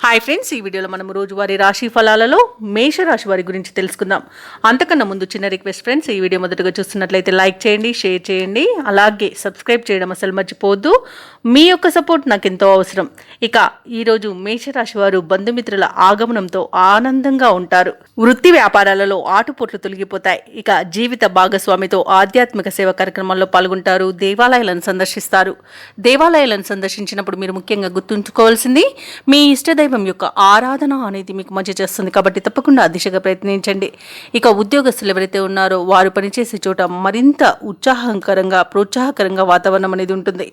Hi friends, ఈ వీడియోలో మనం రోజువారీ రాశి ఫలాలలో మేషరాశి వారి గురించి తెలుసుకుందాం. అంతకన్నా ముందు చిన్న రిక్వెస్ట్ ఫ్రెండ్స్, ఈ వీడియో మొదటగా చూస్తున్నట్లయితే లైక్ చేయండి, షేర్ చేయండి, అలాగే సబ్స్క్రైబ్ చేయడం అసలు మర్చిపోవద్దు. మీ యొక్క సపోర్ట్ నాకు ఎంతో అవసరం. ఇక ఈరోజు మేషరాశి వారు బంధుమిత్రుల ఆగమనంతో ఆనందంగా ఉంటారు. వృత్తి వ్యాపారాలలో ఆటుపోట్లు తొలగిపోతాయి. ఇక జీవిత భాగస్వామితో ఆధ్యాత్మిక సేవ కార్యక్రమాల్లో పాల్గొంటారు. దేవాలయాలను సందర్శిస్తారు. దేవాలయాలను సందర్శించినప్పుడు మీరు ముఖ్యంగా గుర్తుంచుకోవాల్సింది మీ ఇష్టదైవం యొక్క ఆరాధన అనేది మీకు మంచి చేస్తుంది. కాబట్టి తప్పకుండా ఆ దిశగా ప్రయత్నించండి. ఇక ఉద్యోగస్తులు ఎవరైతే ఉన్నారో వారు పనిచేసే చోట మరింత ఉత్సాహకరంగా ప్రోత్సాహకరంగా వాతావరణం అనేది ఉంటుంది.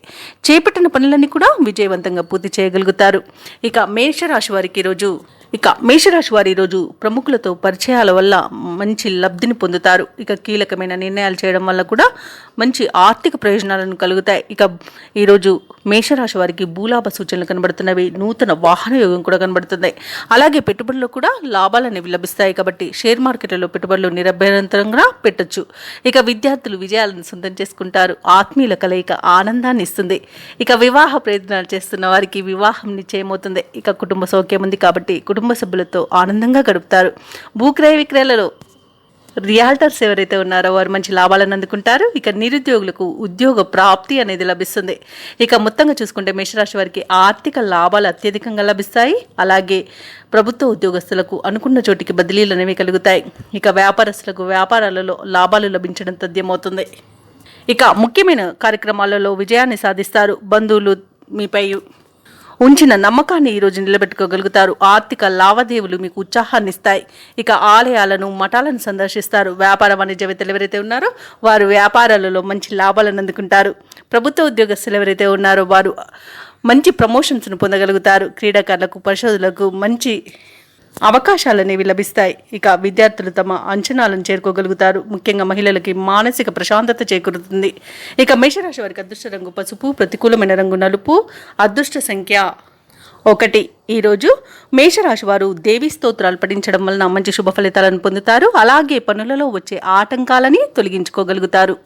చేపట్టిన పనులన్నీ కూడా విజయవంతంగా పూర్తి చేయగలుగుతారు. ఇక మేషరాశి వారి ఈరోజు ప్రముఖులతో పరిచయాల వల్ల మంచి లబ్ధిని పొందుతారు. ఇక కీలకమైన నిర్ణయాలు చేయడం వల్ల కూడా మంచి ఆర్థిక ప్రయోజనాలను కలుగుతాయి. ఇక ఈరోజు మేషరాశి వారికి భూలాభ సూచనలు కనబడుతున్నవి. నూతన వాహన యోగం కూడా కనబడుతుంది. అలాగే పెట్టుబడులు కూడా లాభాలు అనేవి లభిస్తాయి. కాబట్టి షేర్ మార్కెట్లలో పెట్టుబడులు నిరభ్యంతరంగా పెట్టొచ్చు. ఇక విద్యార్థులు విజయాలను సొంతం చేసుకుంటారు. ఆత్మీయుల కలయిక ఆనందాన్ని ఇస్తుంది. ఇక వివాహ ప్రయత్నాలు చేస్తున్న వారికి వివాహం నిశ్చయమవుతుంది. ఇక కుటుంబ సౌఖ్యం ఉంది కాబట్టి కుటుంబ సభ్యులతో ఆనందంగా గడుపుతారు. భూక్రయ విక్రయాలలో రియాల్టర్స్ ఎవరైతే ఉన్నారో వారు మంచి లాభాలను అందుకుంటారు. ఇక నిరుద్యోగులకు ఉద్యోగ ప్రాప్తి అనేది లభిస్తుంది. ఇక మొత్తంగా చూసుకుంటే మేషరాశి వారికి ఆర్థిక లాభాలు అత్యధికంగా లభిస్తాయి. అలాగే ప్రభుత్వ ఉద్యోగస్తులకు అనుకున్న చోటికి బదిలీలు అనేవి కలుగుతాయి. ఇక వ్యాపారస్తులకు వ్యాపారాలలో లాభాలు లభించడం తథ్యమవుతుంది. ఇక ముఖ్యమైన కార్యక్రమాలలో విజయాన్ని సాధిస్తారు. బంధువులు మీపై ఉంచిన నమ్మకాన్ని ఈరోజు నిలబెట్టుకోగలుగుతారు. ఆర్థిక లావాదేవీలు మీకు ఉత్సాహాన్ని ఇస్తాయి. ఇక ఆలయాలను మఠాలను సందర్శిస్తారు. వ్యాపార వాణిజ్యవేత్తలు ఎవరైతే ఉన్నారో వారు వ్యాపారాలలో మంచి లాభాలను అందుకుంటారు. ప్రభుత్వ ఉద్యోగస్తులు ఎవరైతే ఉన్నారో వారు మంచి ప్రమోషన్స్ను పొందగలుగుతారు. క్రీడాకారులకు పరిశోధనలకు మంచి అవకాశాలు అనేవి లభిస్తాయి. ఇక విద్యార్థులు తమ అంచనాలను చేరుకోగలుగుతారు. ముఖ్యంగా మహిళలకి మానసిక ప్రశాంతత చేకూరుతుంది. ఇక మేషరాశి వారికి అదృష్ట రంగు పసుపు, ప్రతికూలమైన రంగు నలుపు, అదృష్ట సంఖ్య 1. ఈరోజు మేషరాశి వారు దేవీ స్తోత్రాలు పఠించడం వలన మంచి శుభ ఫలితాలను పొందుతారు. అలాగే పనులలో వచ్చే ఆటంకాలని తొలగించుకోగలుగుతారు.